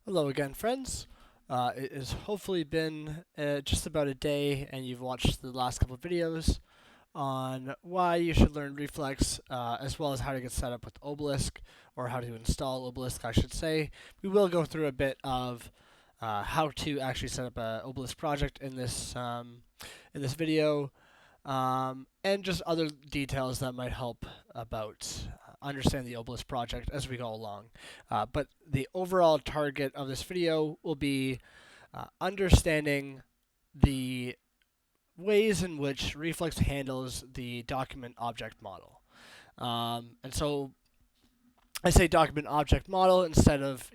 Hello again, friends. It has hopefully been just about a day, and you've watched the last couple of videos on why you should learn Reflex, as well as how to get set up with Obelisk, or how to install Obelisk, I should say. We will go through a bit of how to actually set up a Obelisk project in this video, and just other details that might help about understand the Obelisk project as we go along. But the overall target of this video will be understanding the ways in which Reflex handles the document object model. And so I say document object model instead of,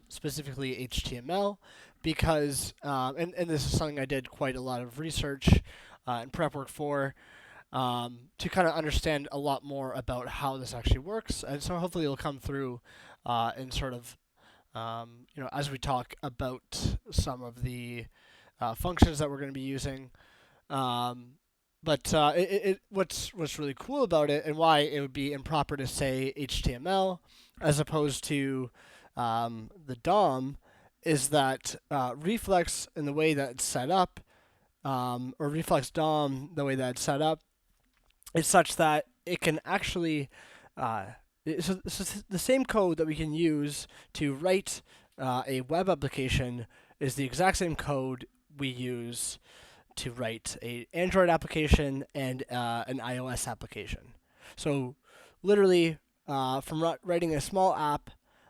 specifically HTML because, and this is something I did quite a lot of research and prep work for, to kind of understand a lot more about how this actually works. And so hopefully it'll come through in sort of, as we talk about some of the functions that we're going to be using. But what's really cool about it and why it would be improper to say HTML as opposed to the DOM is that Reflex in the way that it's set up, or Reflex DOM the way that it's set up, is such that it can actually it's the same code that we can use to write a web application is the exact same code we use to write a Android application and an iOS application. So literally, from writing a small app,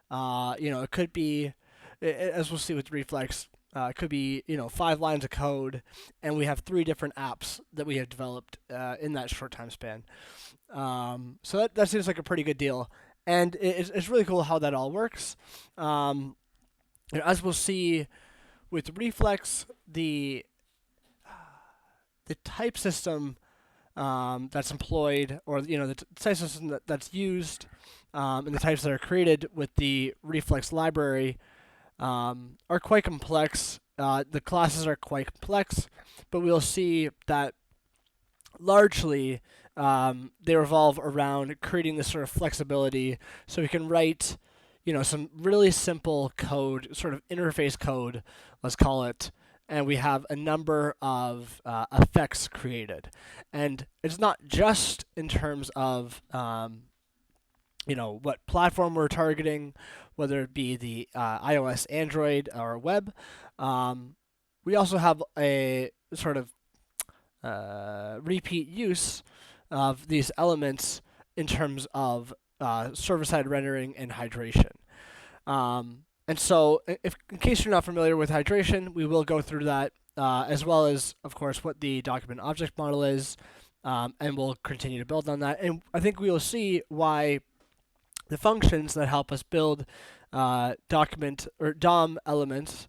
it could be, as we'll see with Reflex, it could be 5 lines of code, and we have 3 different apps that we have developed in that short time span. So that seems like a pretty good deal, and it's really cool how that all works. As we'll see with Reflex, the type system that's employed, or the type system that's used, and the types that are created with the Reflex library are quite complex. The classes are quite complex, but we'll see that largely they revolve around creating this sort of flexibility, so we can write, some really simple code, sort of interface code, let's call it, and we have a number of effects created. And it's not just in terms of what platform we're targeting, whether it be the iOS, Android, or web. We also have a sort of repeat use of these elements in terms of server-side rendering and hydration. And so, in case you're not familiar with hydration, we will go through that, as well as, of course, what the document object model is, and we'll continue to build on that. And I think we will see why the functions that help us build document or DOM elements,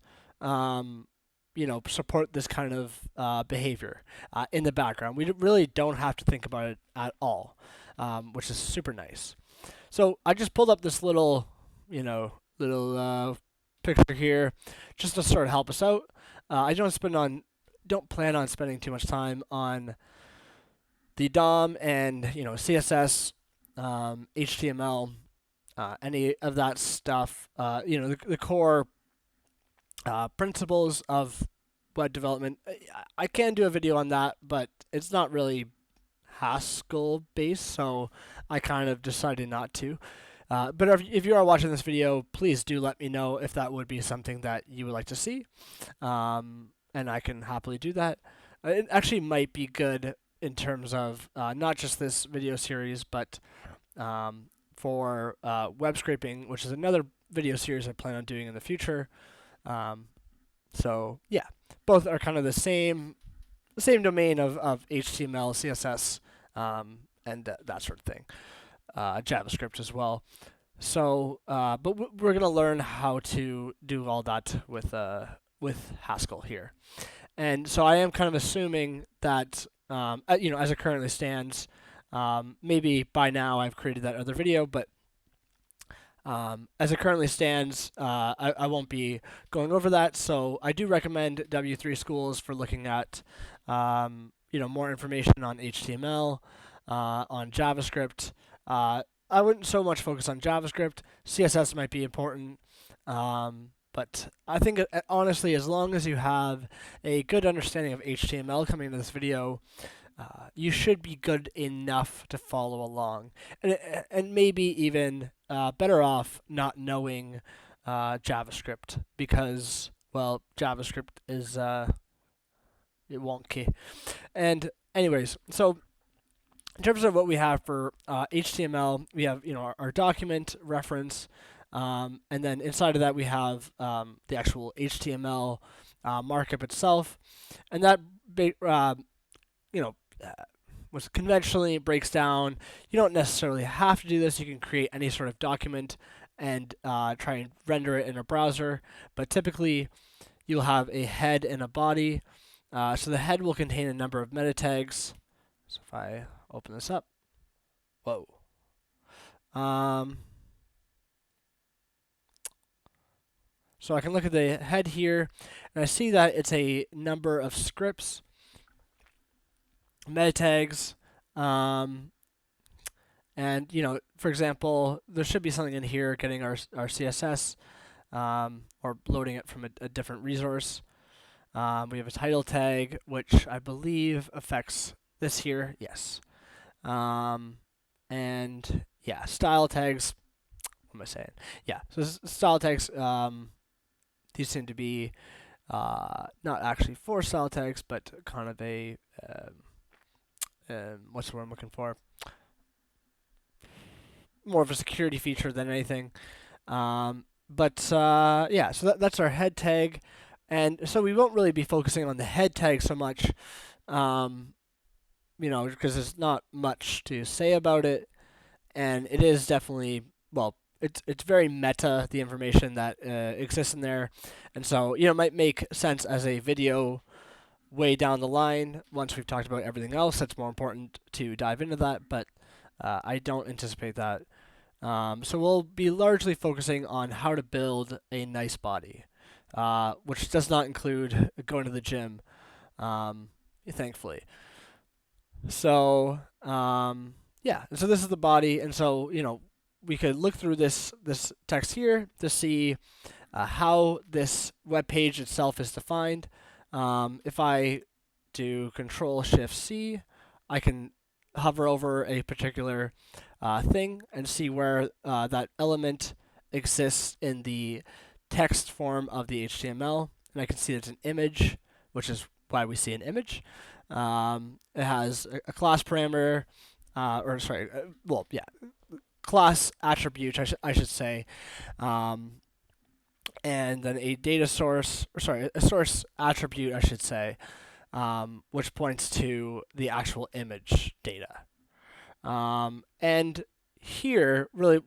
support this kind of behavior in the background. We really don't have to think about it at all, which is super nice. So I just pulled up this little picture here, just to sort of help us out. I don't plan on spending too much time on the DOM and CSS, HTML, any of that stuff. The core principles of web development. I can do a video on that, but it's not really Haskell based, so I kind of decided not to. But if you are watching this video, please do let me know if that would be something that you would like to see, and I can happily do that. It actually might be good in terms of not just this video series, but for web scraping, which is another video series I plan on doing in the future. So yeah, both are kind of the same domain of HTML, CSS, and that sort of thing. JavaScript as well. So, but we're gonna learn how to do all that with Haskell here. And so I am kind of assuming that as it currently stands, maybe by now I've created that other video, but as it currently stands, I won't be going over that. So I do recommend W3 Schools for looking at more information on HTML, on JavaScript. I wouldn't so much focus on JavaScript. CSS might be important, But I think honestly, as long as you have a good understanding of HTML coming into this video, you should be good enough to follow along, and maybe even better off not knowing JavaScript because, well, JavaScript is wonky. And anyways, so in terms of what we have for HTML, we have our document reference, and then inside of that we have the actual HTML markup itself, and that you know which conventionally breaks down. You don't necessarily have to do this. You can create any sort of document and try and render it in a browser, but typically you'll have a head and a body. So the head will contain a number of meta tags. So if I open this up, whoa. So I can look at the head here, and I see that it's a number of scripts, meta tags, and for example, there should be something in here getting our CSS or loading it from a different resource. We have a title tag, which I believe affects this here. Yes. And yeah, style tags. What am I saying? Yeah. So style tags. These seem to be not actually for style tags, but kind of a what's the word I'm looking for? More of a security feature than anything. Yeah, so that's our head tag. And so we won't really be focusing on the head tag so much, because there's not much to say about it. And it is definitely, well, it's very meta, the information that exists in there. And so, it might make sense as a video way down the line once we've talked about everything else. That's more important to dive into that, but I don't anticipate that. So we'll be largely focusing on how to build a nice body, which does not include going to the gym, thankfully. So, yeah, so this is the body, and so, we could look through this text here to see how this web page itself is defined. If I do Control-Shift-C, I can hover over a particular thing and see where that element exists in the text form of the HTML, and I can see it's an image, which is why we see an image. It has a class parameter, class attribute, I should say, and then a data source, a source attribute, I should say, which points to the actual image data. And here, really,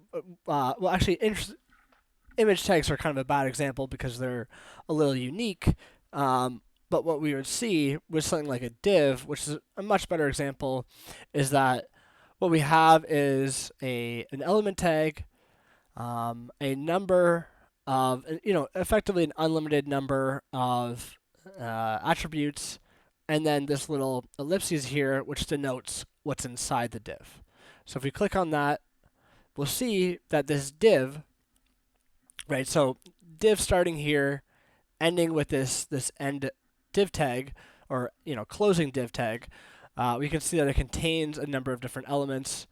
image tags are kind of a bad example because they're a little unique. But what we would see with something like a div, which is a much better example, is that what we have is an element tag, a number of, effectively an unlimited number of attributes, and then this little ellipses here, which denotes what's inside the div. So if we click on that, we'll see that this div, right? So div starting here, ending with this end div tag, or closing div tag. We can see that it contains a number of different elements,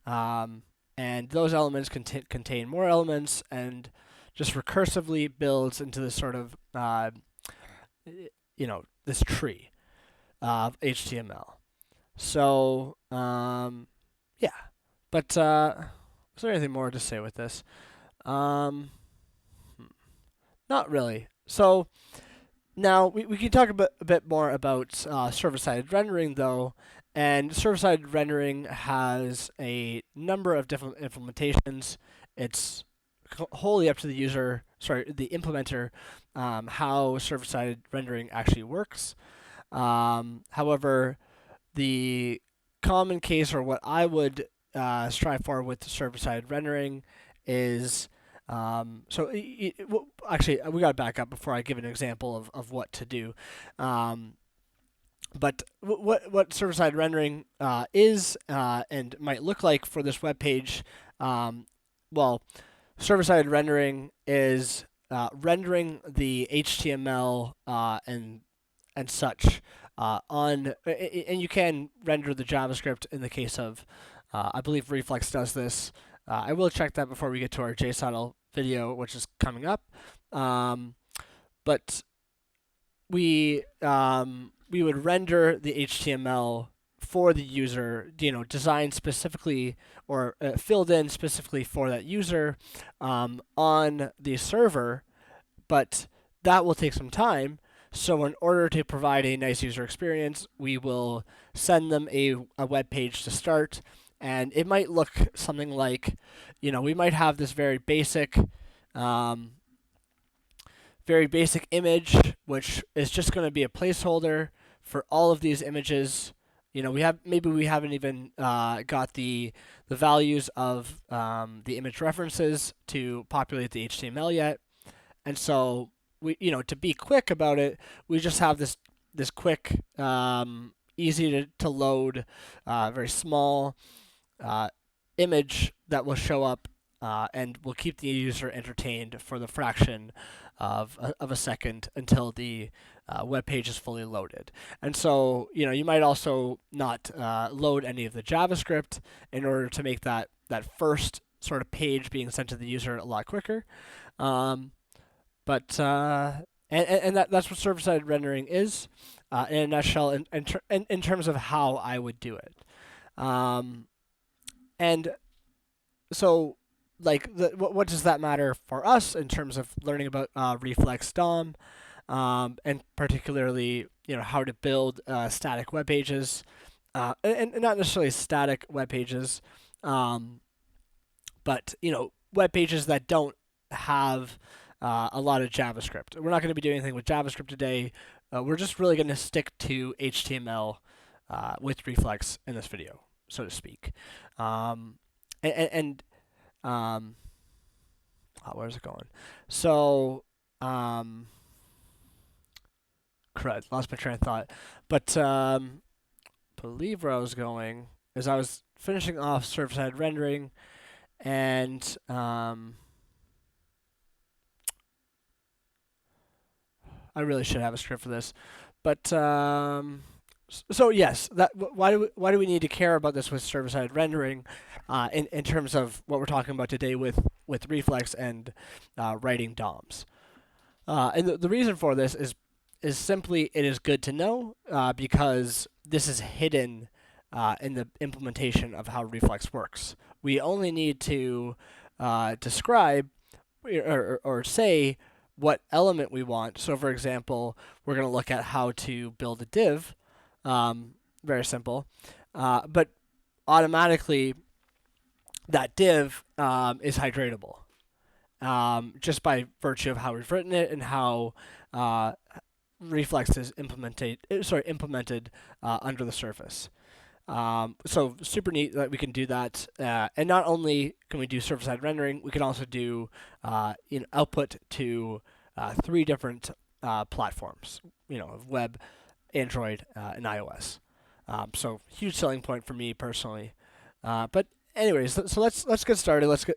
and those elements contain more elements, and just recursively builds into this sort of this tree of HTML. So yeah, but is there anything more to say with this? Not really. So now we can talk a bit more about server-side rendering, though. And server-side rendering has a number of different implementations. It's wholly up to the user, the implementer, how server-side rendering actually works. However, the common case, or what I would strive for with server-side rendering, is actually, we got to back up before I give an example of what to do. But what server-side rendering is and might look like for this web page, server-side rendering is rendering the HTML and such and you can render the JavaScript in the case of, I believe Reflex does this. I will check that before we get to our JSON video, which is coming up. But we would render the HTML for the user, designed specifically or filled in specifically for that user on the server, but that will take some time. So in order to provide a nice user experience, we will send them a web page to start, and it might look something like, we might have this very basic image, which is just going to be a placeholder for all of these images. We haven't even got the values of the image references to populate the HTML yet, and so to be quick about it, we just have this quick, easy to load, very small image that will show up and will keep the user entertained for the fraction of a second until the web page is fully loaded. And so, you might also not load any of the JavaScript in order to make that first sort of page being sent to the user a lot quicker. But that's what server-side rendering is in a nutshell in terms of how I would do it. And so, what does that matter for us in terms of learning about Reflex DOM, and particularly, how to build static web pages, and not necessarily static web pages, but web pages that don't have a lot of JavaScript. We're not going to be doing anything with JavaScript today. We're just really going to stick to HTML with Reflex in this video, so to speak. Where's it going? So, crud, lost my train of thought. But believe where I was going is I was finishing off server-side rendering, and I really should have a script for this, but so yes, why do we need to care about this with server-side rendering, in terms of what we're talking about today with Reflex and writing DOMs, and the reason for this is simply it is good to know because this is hidden in the implementation of how Reflex works. We only need to describe or say what element we want. So, for example, we're going to look at how to build a div. Very simple. But automatically, that div is hydratable just by virtue of how we've written it and how Reflex is implemented under the surface. So super neat that we can do that, and not only can we do server-side rendering, we can also do output to 3 different platforms, web, Android, and iOS. So huge selling point for me personally. But anyways, so let's get started. Let's get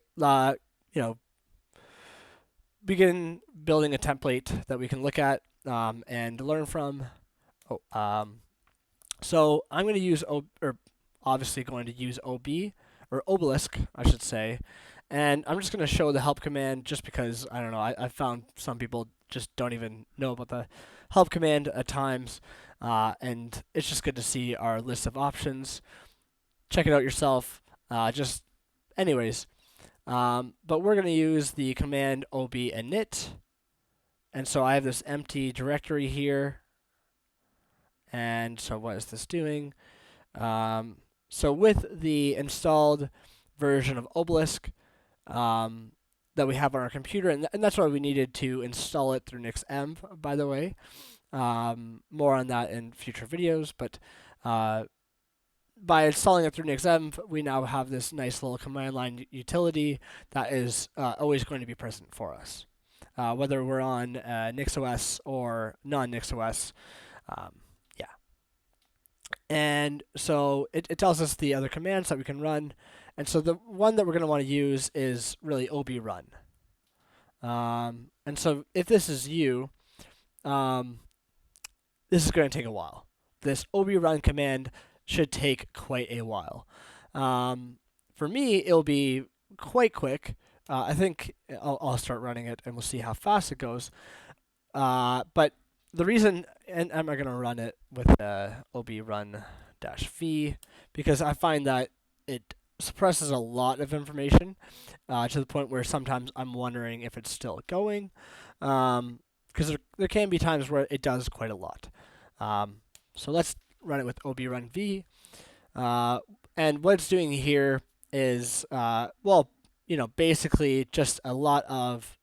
begin building a template that we can look at and learn from. So I'm going to use, obviously going to use or Obelisk, I should say. And I'm just going to show the help command just because, I don't know, I found some people just don't even know about the help command at times. And it's just good to see our list of options. Check it out yourself. Anyways. But we're going to use the command ob init. And so I have this empty directory here. And so what is this doing? So with the installed version of Obelisk that we have on our computer, and that's why we needed to install it through nixenv, by the way. More on that in future videos, but by installing it through nixenv, we now have this nice little command line utility that is always going to be present for us, whether we're on NixOS or non-NixOS. And so it tells us the other commands that we can run. And so the one that we're going to want to use is really ob run. And so if this is you, this is going to take a while. This obrun command should take quite a while. For me, it'll be quite quick. I think I'll start running it and we'll see how fast it goes. But the reason, and I'm not going to run it with obrun-v because I find that it suppresses a lot of information to the point where sometimes I'm wondering if it's still going. Because there can be times where it does quite a lot. So let's run it with obrun-v. And what it's doing here is, basically just a lot of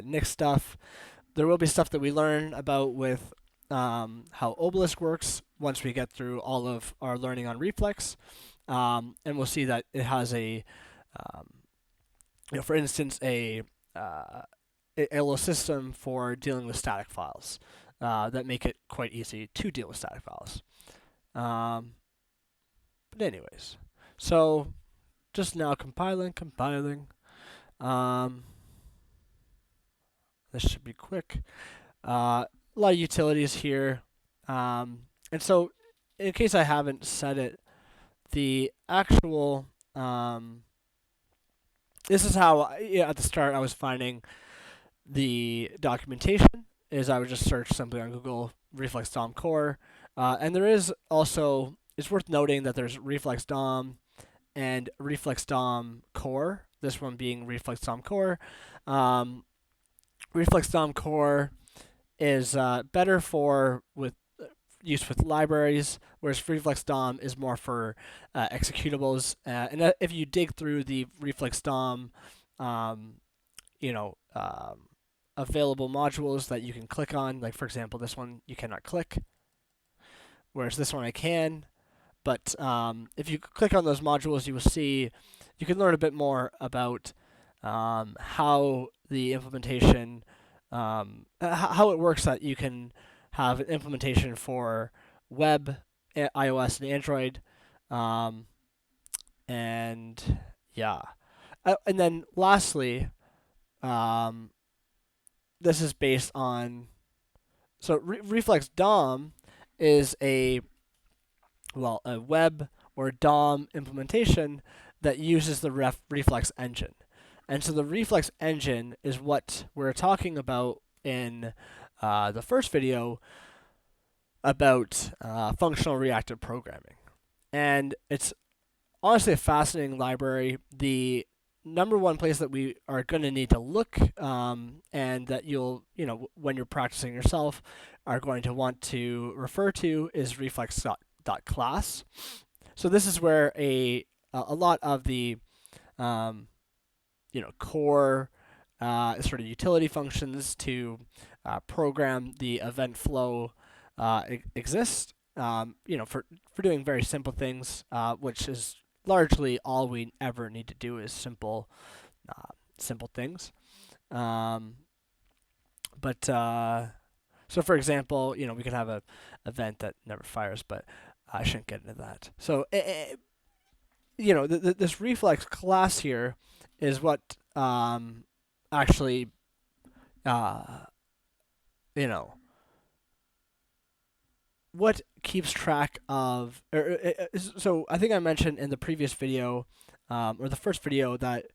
Nick stuff. There will be stuff that we learn about with how Obelisk works once we get through all of our learning on Reflex. And we'll see that it has for instance, a little system for dealing with static files that make it quite easy to deal with static files. But anyways, so just now compiling. This should be quick. A lot of utilities here. And so in case I haven't said it, the actual, this is how, at the start I was finding the documentation, is I would just search simply on Google Reflex DOM core. And there is also, it's worth noting that there's Reflex DOM and Reflex DOM core, this one being Reflex DOM core. Reflex DOM core is better for use with libraries, whereas Reflex DOM is more for executables. And if you dig through the Reflex DOM, available modules that you can click on, like for example, this one you cannot click, whereas this one I can. But if you click on those modules, you will see, you can learn a bit more about how the implementation, how it works, that you can have an implementation for web, iOS, and Android. And yeah. And then lastly, this is based on, so Reflex DOM is a web or DOM implementation that uses the Reflex engine. And so the Reflex engine is what we're talking about in the first video about functional reactive programming. And it's honestly a fascinating library. The number one place that we are going to need to look, and that you'll, when you're practicing yourself, are going to want to refer to, is reflex.class. So this is where a lot of the core sort of utility functions to program the event flow exist. For doing very simple things, which is largely all we ever need to do, is simple things. So for example, we could have a event that never fires, but I shouldn't get into that. So this reflex class here is what actually what keeps track of, so I think I mentioned in the previous video, or the first video, that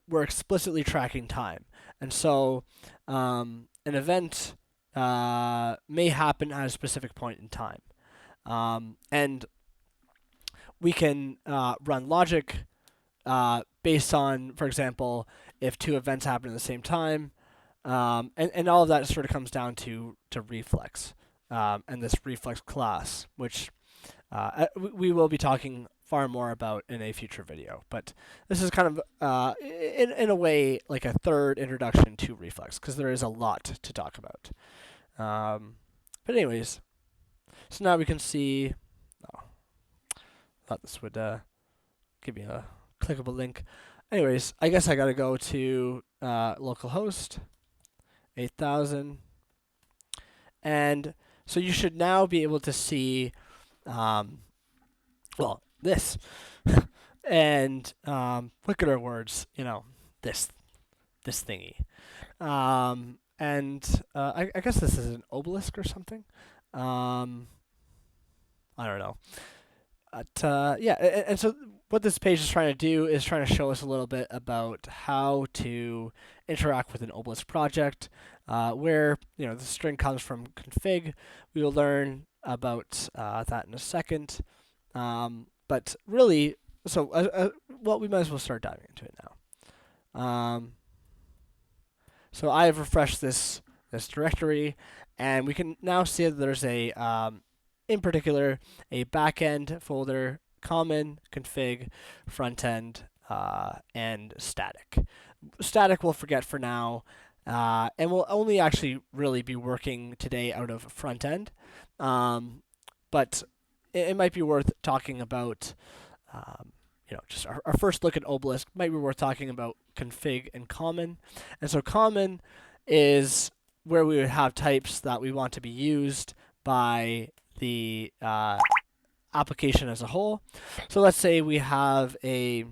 we're explicitly tracking time. And so an event may happen at a specific point in time. And we can run logic based on, for example, if two events happen at the same time. And all of that sort of comes down to Reflex. And this Reflex class, which we will be talking far more about in a future video. But this is kind of, in a way, like a third introduction to Reflex, because there is a lot to talk about. But anyways, so now we can see, I thought this would give me a clickable link. Anyways, I guess I got to go to localhost 8000. And so you should now be able to see, this. And quicker words, this this thingy. And I guess this is an obelisk or something. I don't know. But yeah, and so what this page is trying to do is trying to show us a little bit about how to interact with an Obelisk project, where the string comes from config. We will learn about that in a second. But really, so well, we might as well start diving into it now. So I have refreshed this directory, and we can now see that there's in particular, a backend folder, common, config, front end, and static. Static we'll forget for now, and we'll only actually really be working today out of front end. But it might be worth talking about, just our first look at Obelisk might be worth talking about config and common. And so common is where we would have types that we want to be used by the application as a whole. So let's say we have a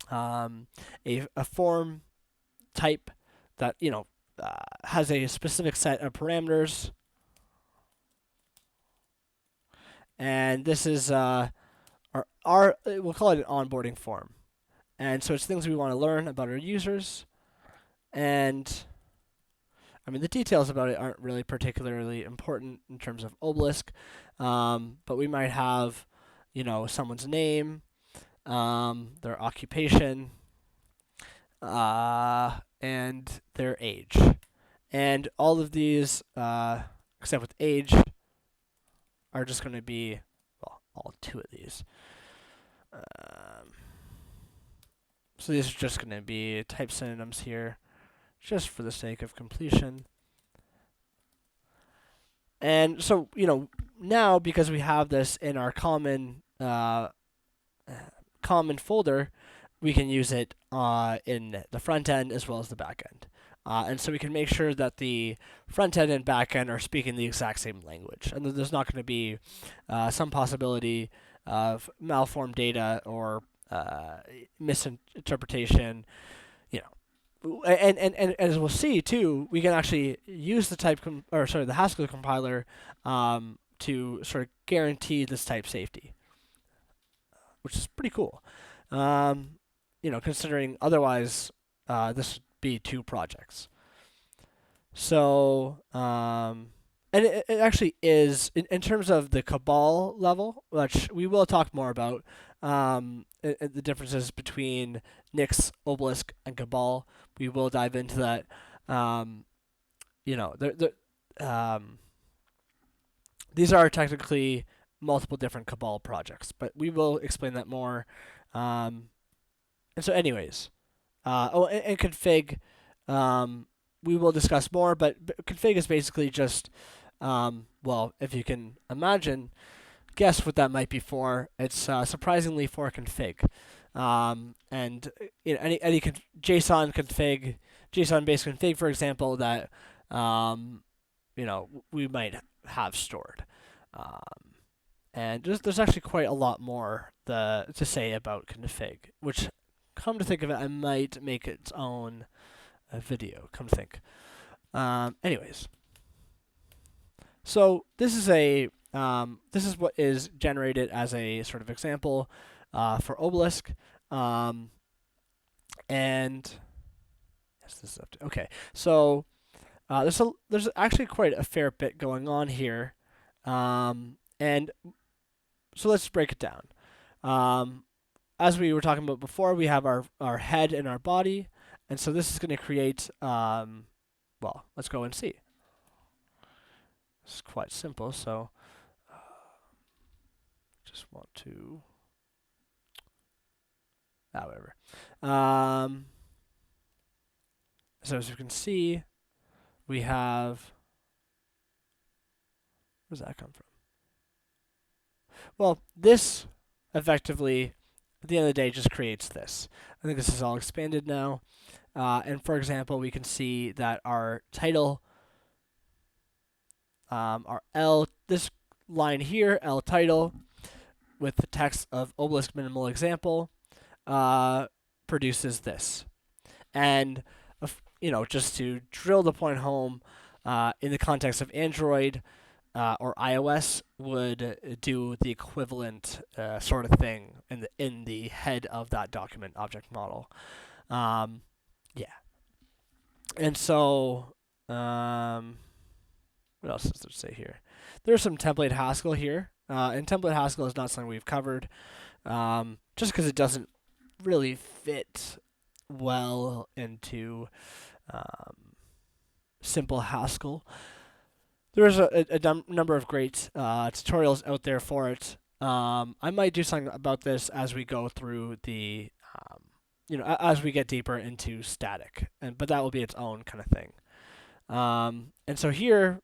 form type that has a specific set of parameters, and this is our we'll call it an onboarding form. And so it's things we want to learn about our users, and I mean, the details about it aren't really particularly important in terms of Obelisk, but we might have, someone's name, their occupation, and their age. And all of these, except with age, are just going to be, well, all two of these. So these are just going to be type synonyms here, just for the sake of completion. And so, now because we have this in our common folder, we can use it in the front end as well as the back end. And so we can make sure that the front end and back end are speaking the exact same language, and that there's not going to be some possibility of malformed data or misinterpretation. And as we'll see too, we can actually use the Haskell compiler to sort of guarantee this type safety, which is pretty cool. Considering otherwise this would be two projects. So, and it actually is in terms of the Cabal level, which we will talk more about. The differences between Nix, Obelisk, and Cabal. We will dive into that. These are technically multiple different Cabal projects, but we will explain that more. And so, anyways, and config, we will discuss more. But config is basically just, if you can imagine. Guess what that might be for. It's surprisingly for config, and any JSON config, JSON-based config, for example, that we might have stored, and there's actually quite a lot more to say about config. Which, come to think of it, I might make its own video. Come to think. Anyways, so this is what is generated as a sort of example for Obelisk, and yes, this is up to, okay. So there's actually quite a fair bit going on here, and so let's break it down. As we were talking about before, we have our head and our body, and so this is going to create. Let's go and see. It's quite simple, so. Just want to, however. So as you can see, we have, where does that come from? Well, this effectively, at the end of the day, just creates this. I think this is all expanded now. And for example, we can see that our title, our this line here, L title, with the text of Obelisk minimal example, produces this. And just to drill the point home, in the context of Android or iOS, would do the equivalent sort of thing in the head of that document object model. Um, yeah, and so what else does it say here? There's some template Haskell here, and template Haskell is not something we've covered, just because it doesn't really fit well into simple Haskell. There's a number of great tutorials out there for it. I might do something about this as we go through as we get deeper into static, but that will be its own kind of thing. And so here,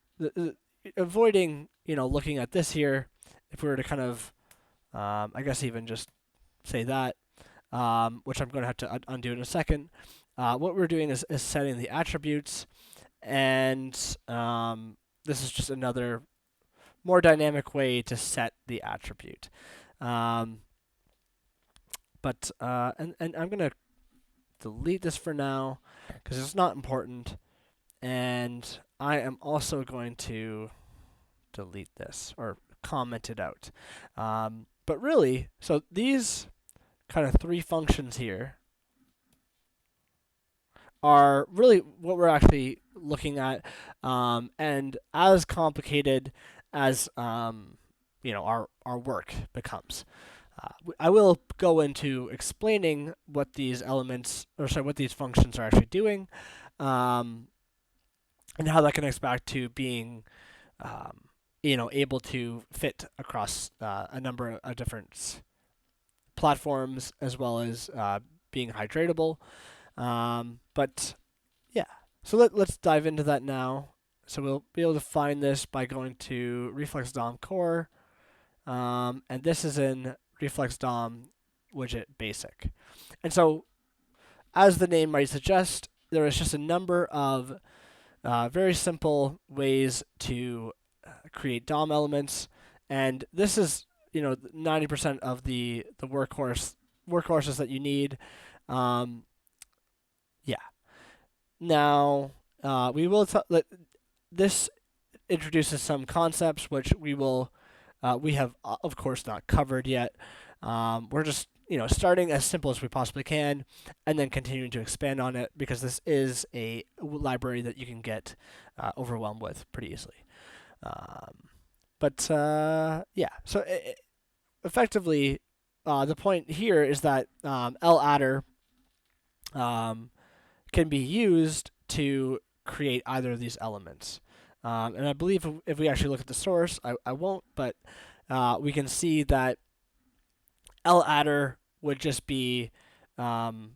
avoiding looking at this here, if we were to kind of, I guess even just say that, which I'm going to have to undo in a second. What we're doing is setting the attributes, and this is just another more dynamic way to set the attribute. And I'm going to delete this for now because it's not important. And I am also going to delete this or comment it out. But really, so these kind of three functions here are really what we're actually looking at, and as complicated as our work becomes. I will go into explaining what these what these functions are actually doing, and how that connects back to being, able to fit across a number of different platforms, as well as being hydratable. But yeah, so let's dive into that now. So we'll be able to find this by going to Reflex DOM core, and this is in Reflex DOM widget basic. And so, as the name might suggest, there is just a number of very simple ways to create DOM elements, and this is 90% of the workhorses that you need. Yeah. Now, we will this introduces some concepts which we have of course not covered yet. We're just starting as simple as we possibly can, and then continuing to expand on it, because this is a library that you can get overwhelmed with pretty easily. Yeah, so effectively, the point here is that ladder can be used to create either of these elements. And I believe if we actually look at the source, I won't, but we can see that ladder would just be, L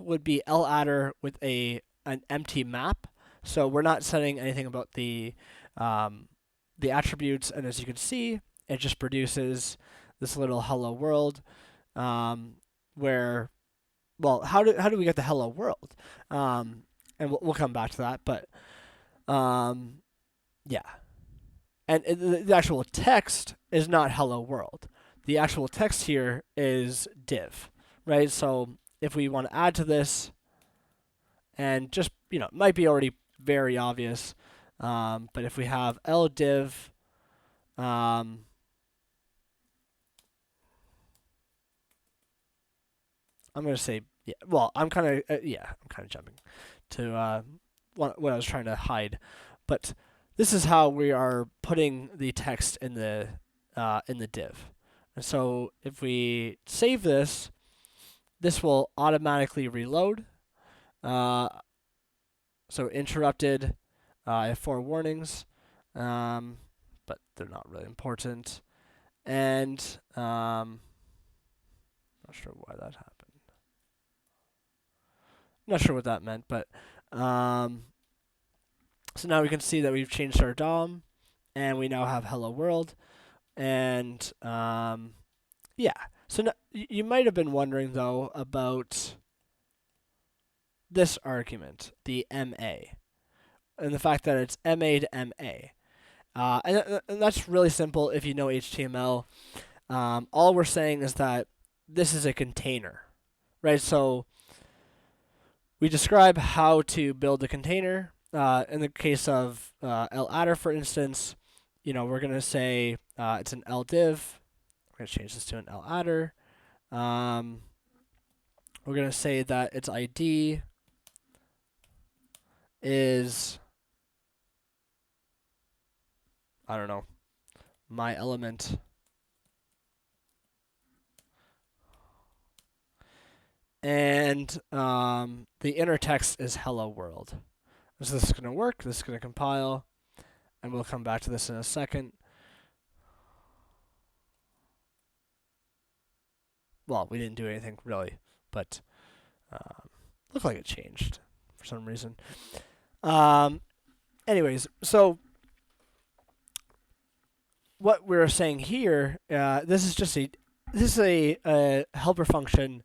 would be ladder with an empty map. So we're not setting anything about the attributes, and as you can see, it just produces this little hello world, where, well, how do we get the hello world? And we'll come back to that, but yeah. And the actual text is not hello world. The actual text here is div, right? So if we want to add to this, and just, it might be already very obvious, but if we have ldiv, I'm going to say, yeah, well, I'm kind of jumping to what I was trying to hide. But this is how we are putting the text in the div. And so if we save this, this will automatically reload. So interrupted, I have 4 warnings, but they're not really important. And not sure why that happened. Not sure what that meant, but so now we can see that we've changed our DOM, and we now have hello world. And yeah, so now, you might have been wondering though about this argument, the MA, and the fact that it's MA to MA. And that's really simple if you know HTML. All we're saying is that this is a container, right? So We describe how to build a container. In the case of ladder, for instance, we're going to say it's an ldiv. We're going to change this to an ladder. We're going to say that its ID is, I don't know, my element. And the inner text is hello world. So this is going to work. This is going to compile. And we'll come back to this in a second. Well, we didn't do anything really, but looked like it changed for some reason. Anyways, so what we're saying here, this is a helper function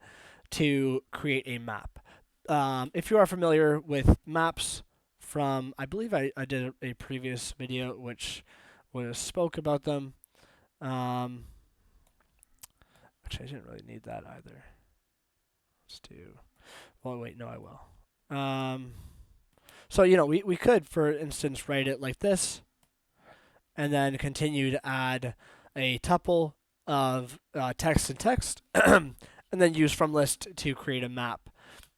to create a map. If you are familiar with maps from, I believe I did a previous video which spoke about them. Actually, I didn't really need that either. Let's do. Well, wait, no, I will. So we could, for instance, write it like this, and then continue to add a tuple of text and text, and then use from list to create a map.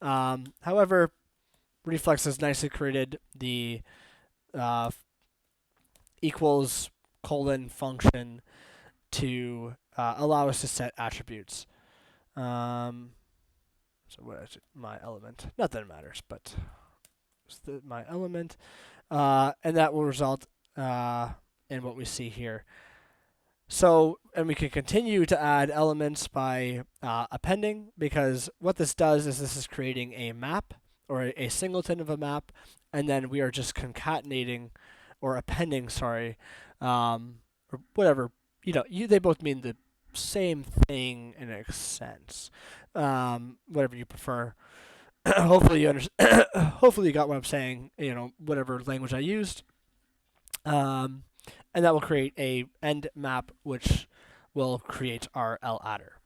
However, Reflex has nicely created the equals : function to allow us to set attributes. So what is it? My element. Not that it matters, but it's my element. And that will result in what we see here. So, and we can continue to add elements by appending, because what this does is this is creating a map, or a singleton of a map, and then we are just concatenating, or appending, or whatever. They both mean the same thing in a sense. Whatever you prefer. Hopefully you understand. Hopefully you got what I'm saying. Whatever language I used. And that will create a end map, which will create our ladder.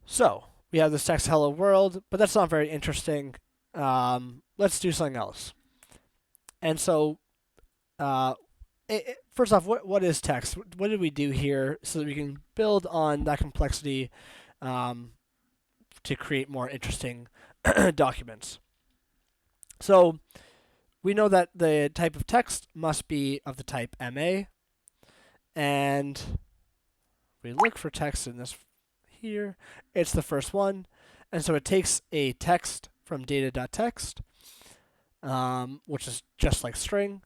So we have this text hello world, but that's not very interesting. Let's do something else. And so, first off, what is text? What did we do here so that we can build on that complexity to create more interesting documents? So we know that the type of text must be of the type MA, and we look for text in this here. It's the first one, and so it takes a text from data.text, which is just like string,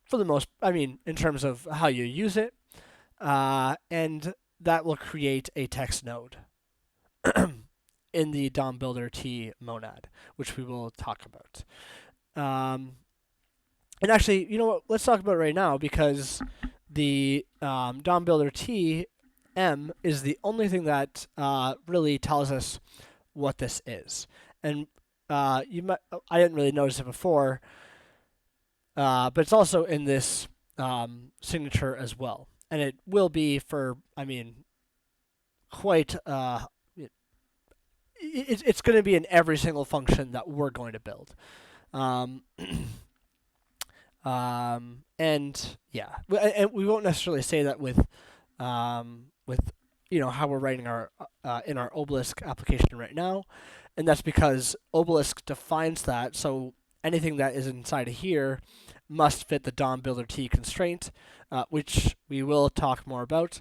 for the most, in terms of how you use it, and that will create a text node in the DOM builder T monad, which we will talk about. And actually, you know what? Let's talk about it right now, because the DOM builder T M is the only thing that really tells us what this is. And I didn't really notice it before, but it's also in this signature as well, and it will be for quite. It's going to be in every single function that we're going to build. And yeah, and we won't necessarily say that with how we're writing our in our Obelisk application right now, and that's because Obelisk defines that. So anything that is inside of here must fit the DOM builder T constraint, which we will talk more about.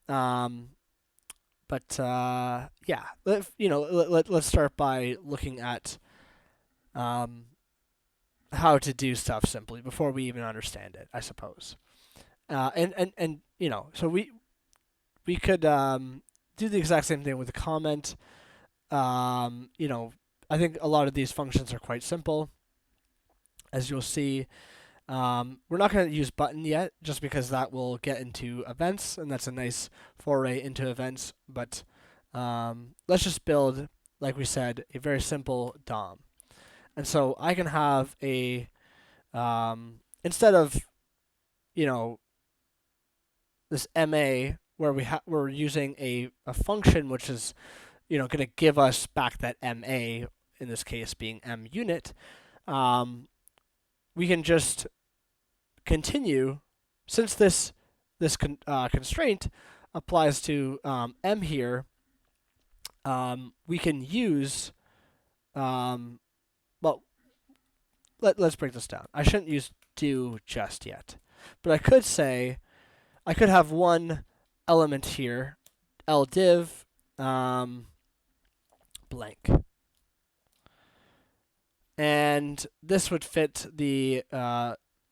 But yeah, let's start by looking at how to do stuff simply before we even understand it, I suppose. And so we could do the exact same thing with a comment. I think a lot of these functions are quite simple, as you'll see. We're not going to use button yet, just because that will get into events, and that's a nice foray into events. But let's just build, like we said, a very simple DOM. And so I can have a, instead of, this MA, where we're using a function which is going to give us back that MA, in this case being M unit, we can just continue, since this constraint applies to M here, we can use, well, let's break this down. I shouldn't use do just yet, but I could say, I could have one element here, ldiv blank. And this would fit the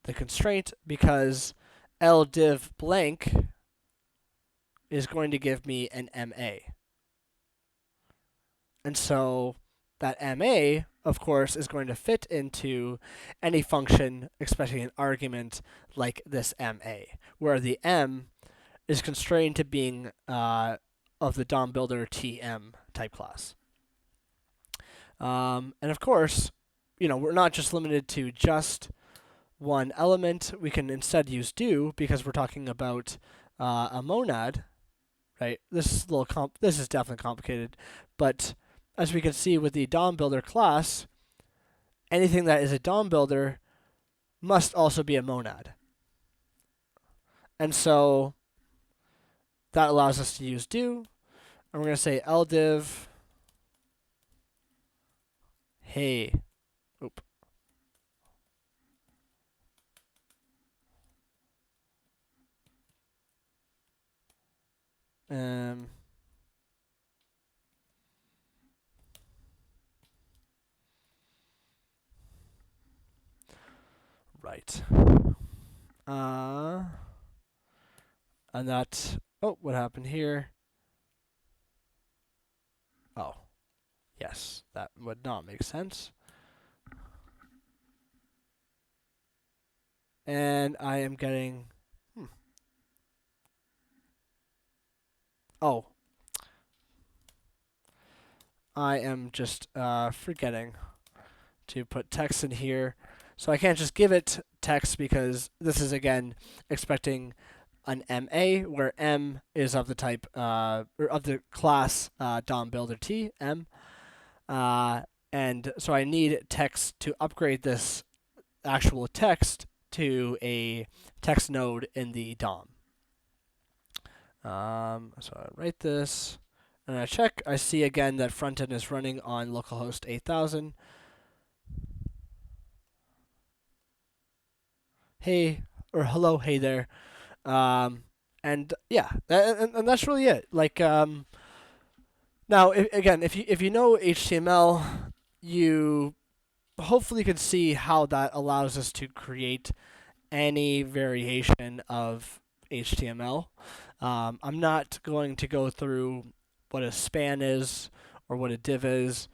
constraint because ldiv blank is going to give me an MA. And so that MA, of course, is going to fit into any function expecting an argument like this MA, where the M is constrained to being of the DOM builder TM type class. And of course, we're not just limited to just one element. We can instead use do because we're talking about a monad, right? This is definitely complicated, but as we can see with the DOM builder class, anything that is a DOM builder must also be a monad. And so that allows us to use do, and we're going to say ldiv hey. Oop. Right. And that, what happened here? Oh, yes, that would not make sense. And I am getting, oh, I am just forgetting to put text in here. So I can't just give it text because this is, again, expecting an MA, where M is of the type, or of the class DOM builder T, M. And so I need text to upgrade this actual text to a text node in the DOM. So I write this, and I check. I see again that frontend is running on localhost 8000. Hey, or hello, hey there. And yeah, and that's really it. Like, now, if you know HTML, you hopefully can see how that allows us to create any variation of HTML. I'm not going to go through what a span is or what a div is,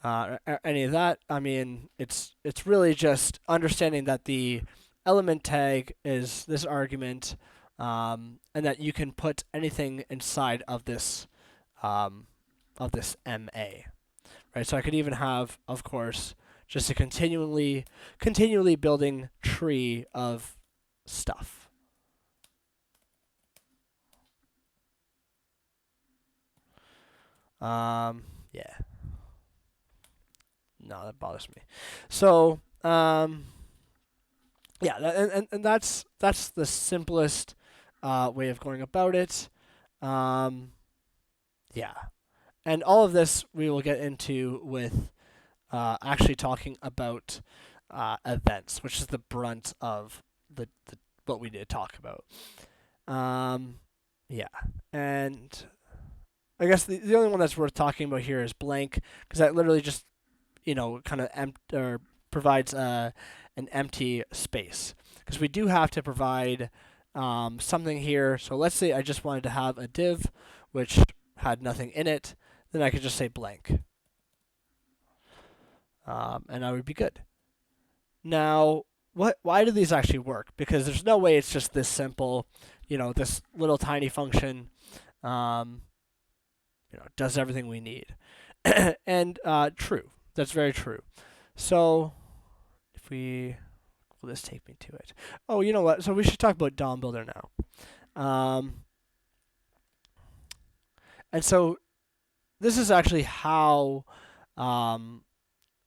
or any of that. I mean, it's really just understanding that the element tag is this argument, and that you can put anything inside of this MA, right? So I could even have, of course, just a continually building tree of stuff. Yeah. No, that bothers me. So, yeah, and that's the simplest way of going about it. Yeah. And all of this we will get into with actually talking about events, which is the brunt of the what we did talk about. Yeah, and I guess the only one that's worth talking about here is blank, because that literally just kind of or provides an empty space, because we do have to provide something here. So let's say I just wanted to have a div which had nothing in it, then I could just say blank. And I would be good. Now, why do these actually work? Because there's no way it's just this simple, this little tiny function, does everything we need. And true, that's very true. So, if we, will this take me to it? Oh, you know what? So we should talk about DOM Builder now. And so this is actually how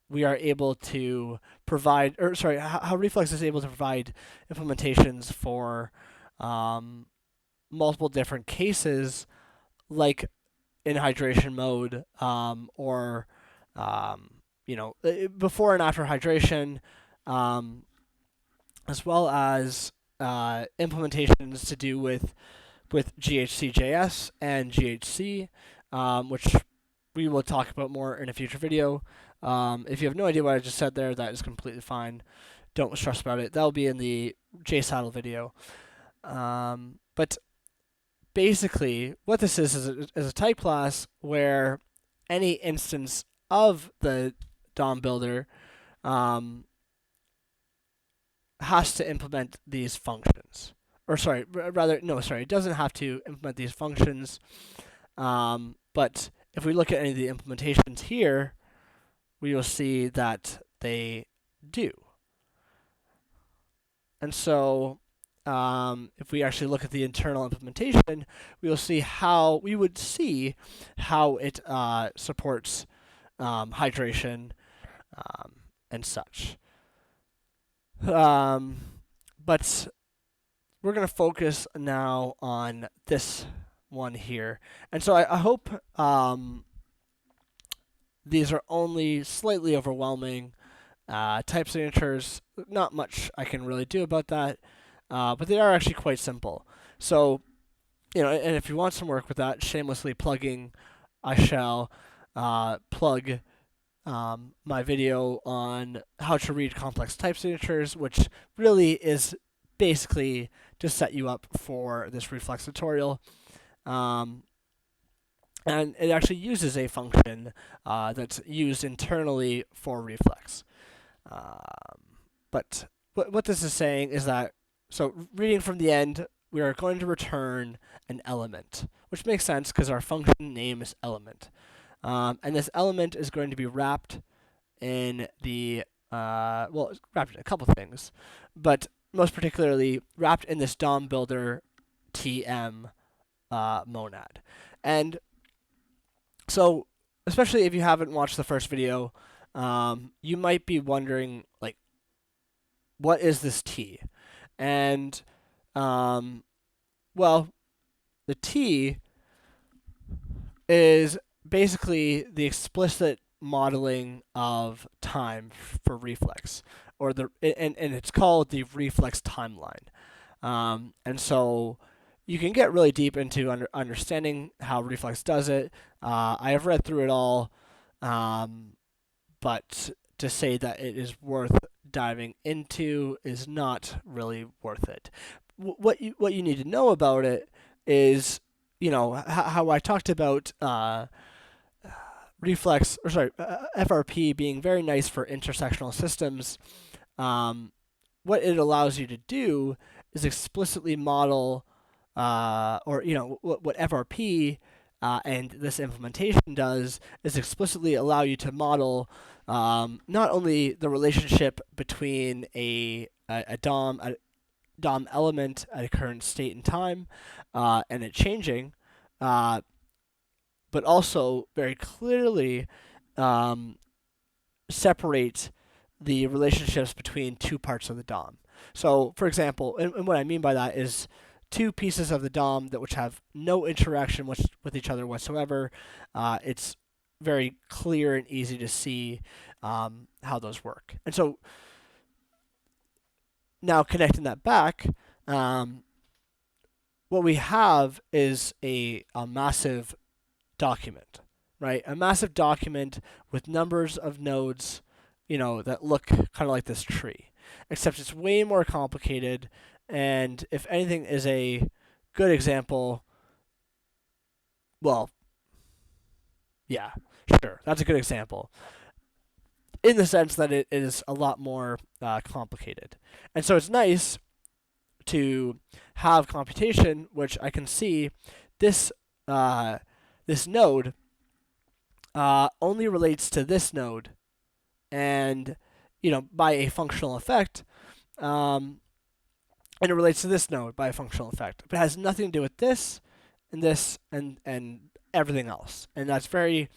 we are able to provide, or sorry, how Reflex is able to provide implementations for multiple different cases, like in hydration mode, or before and after hydration, um, as well as implementations to do with GHCJS and GHC, which we will talk about more in a future video. If you have no idea what I just said there, that is completely fine. Don't stress about it. That'll be in the JSaddle video. But basically, what this is a type class where any instance of the DOM builder has to implement these functions. Or sorry, rather, no, sorry, it doesn't have to implement these functions. But if we look at any of the implementations here, we will see that they do. And so if we actually look at the internal implementation, we would see how it supports hydration and such. But we're going to focus now on this one here. And so I hope these are only slightly overwhelming. Type signatures, not much I can really do about that, but they are actually quite simple. So, and if you want some work with that, shamelessly plugging, I shall plug my video on how to read complex type signatures, which really is basically to set you up for this Reflex tutorial. And it actually uses a function that's used internally for Reflex. But what this is saying is that, so reading from the end, we are going to return an element, which makes sense because our function name is element. And this element is going to be wrapped in the, wrapped in a couple things, but most particularly wrapped in this DOM builder TM monad. And so, especially if you haven't watched the first video, you might be wondering, like, what is this T? And, well, the T is basically the explicit modeling of time for Reflex, and it's called the Reflex timeline. And so you can get really deep into understanding how Reflex does it. I have read through it all, but to say that it is worth diving into is not really worth it. What you need to know about it is, how I talked about FRP being very nice for intersectional systems. What it allows you to do is explicitly model, what FRP and this implementation does is explicitly allow you to model not only the relationship between a DOM element at a current state and time and it changing, but also very clearly separate the relationships between two parts of the DOM. So, for example, and what I mean by that is two pieces of the DOM which have no interaction with each other whatsoever. It's very clear and easy to see how those work. And so now connecting that back, what we have is a massive document, right? A massive document with numbers of nodes, that look kind of like this tree, except it's way more complicated. And if anything is a good example, well, yeah, sure, that's a good example, in the sense that it is a lot more complicated. And so it's nice to have computation, which I can see this this node only relates to this node, and by a functional effect, and it relates to this node by a functional effect, but it has nothing to do with this and this and everything else, and that's very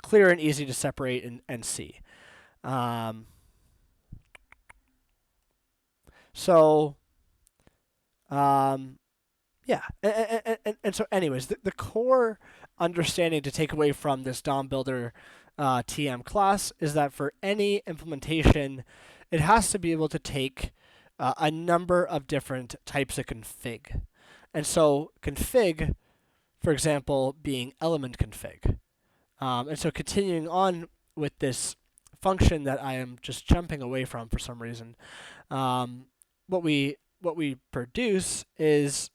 clear and easy to separate and see. Um, so um, yeah, and so anyways, the core understanding to take away from this DOM builder TM class is that for any implementation, it has to be able to take a number of different types of config. And so config, for example, being element config. And so continuing on with this function that I am just jumping away from for some reason, what we produce is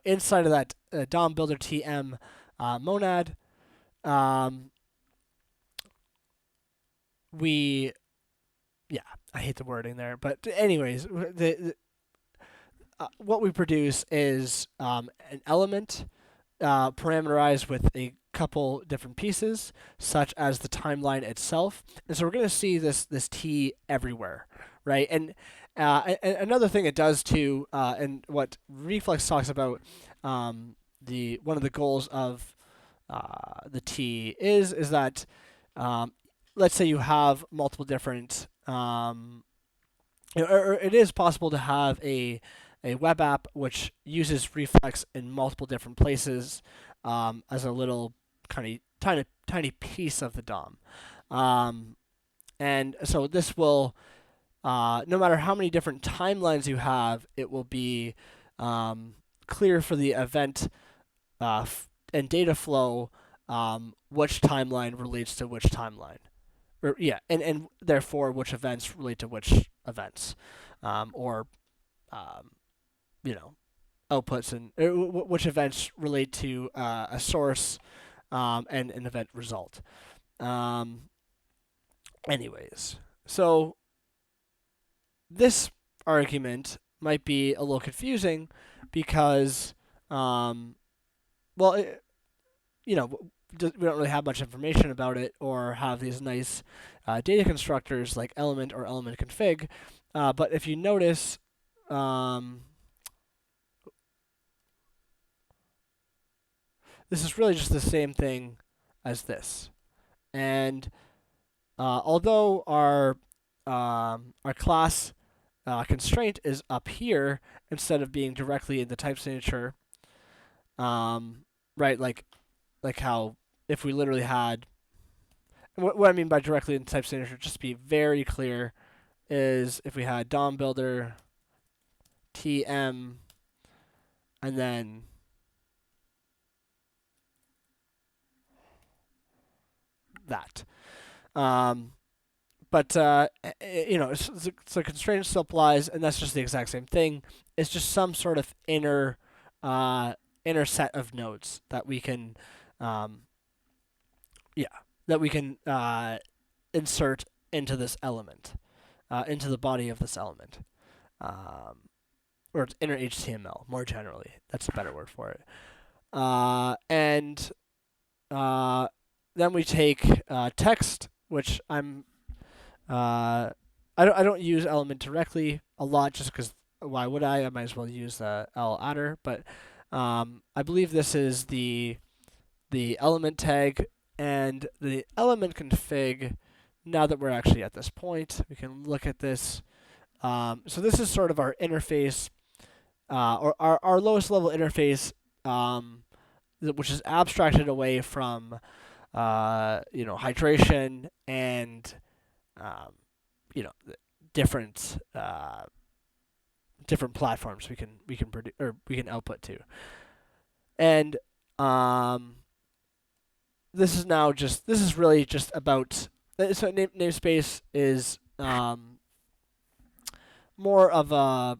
inside of that DOM builder TM monad, um, we yeah, I hate the wording there, but anyways, what we produce is an element parameterized with a couple different pieces, such as the timeline itself. And so we're going to see this T everywhere, right? And another thing it does too, and what Reflex talks about, the one of the goals of the T is that let's say you have multiple different or it is possible to have a web app which uses Reflex in multiple different places as a little tiny piece of the DOM. And so this will, no matter how many different timelines you have, it will be clear for the event and data flow which timeline relates to which timeline. Or, yeah, and therefore which events relate to which events, or um, you know outputs and which events relate to a source and an event result. Um, anyways, so this argument might be a little confusing because, well, we don't really have much information about it or have these nice data constructors like element or element config. But if you notice, this is really just the same thing as this. And although our class constraint is up here instead of being directly in the type signature, right? Like how if we literally had what I mean by directly in type signature, just to be very clear, is if we had DOM builder TM and then that. But so constraint still applies, and that's just the exact same thing. It's just some sort of inner set of nodes that we can, um, yeah, that we can insert into this element, into the body of this element, or it's inner HTML more generally. That's a better word for it. And then we take text, which I don't use element directly a lot just because why would I? I might as well use the L adder. But I believe this is the element tag and the element config. Now that we're actually at this point, we can look at this. So this is sort of our interface, or our lowest level interface, which is abstracted away from hydration and different different platforms we can produce or we can output to. And this is really just about so namespace is more of a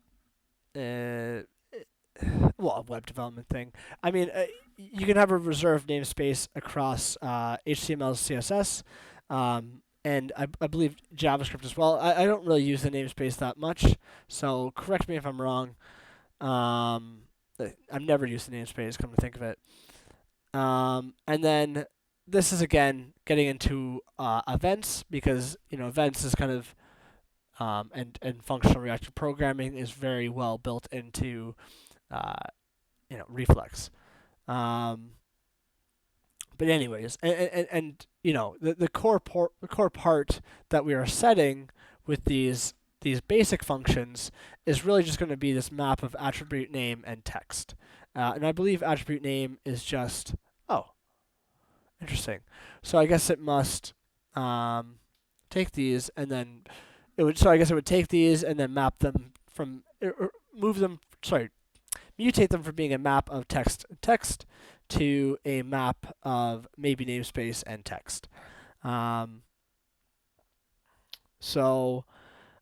a web development thing. I mean, you can have a reserved namespace across HTML, CSS, and I believe JavaScript as well. I don't really use the namespace that much, so correct me if I'm wrong. I've never used the namespace, come to think of it. And then this is again getting into events because events is kind of and functional reactive programming is very well built into Reflex. But anyways, and you know, the core part that we are setting with these basic functions is really just going to be this map of attribute name and text. And I believe attribute name is just, oh, interesting. So I guess it must take these and then so I guess it would take these and then map them from, move them, sorry, mutate them from being a map of text to a map of maybe namespace and text. So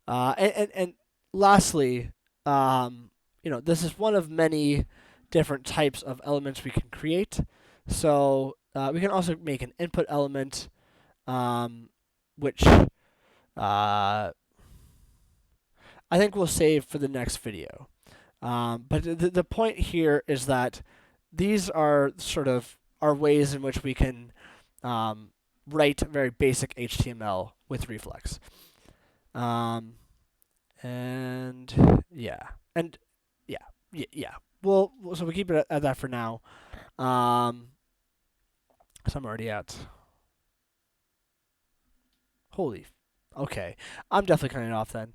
and lastly, you know, this is one of many different types of elements we can create. So we can also make an input element, which I think we'll save for the next video. But the point here is that these are sort of our ways in which we can write very basic HTML with Reflex. And yeah, and yeah. Well, so we keep it at that for now. So I'm already at. Holy, okay. I'm definitely cutting it off then.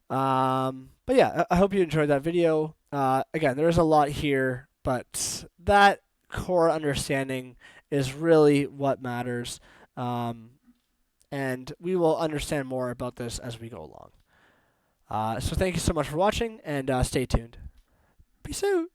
But yeah, I hope you enjoyed that video. Again, there's a lot here, but that core understanding is really what matters. And we will understand more about this as we go along. So thank you so much for watching, and stay tuned. Peace out.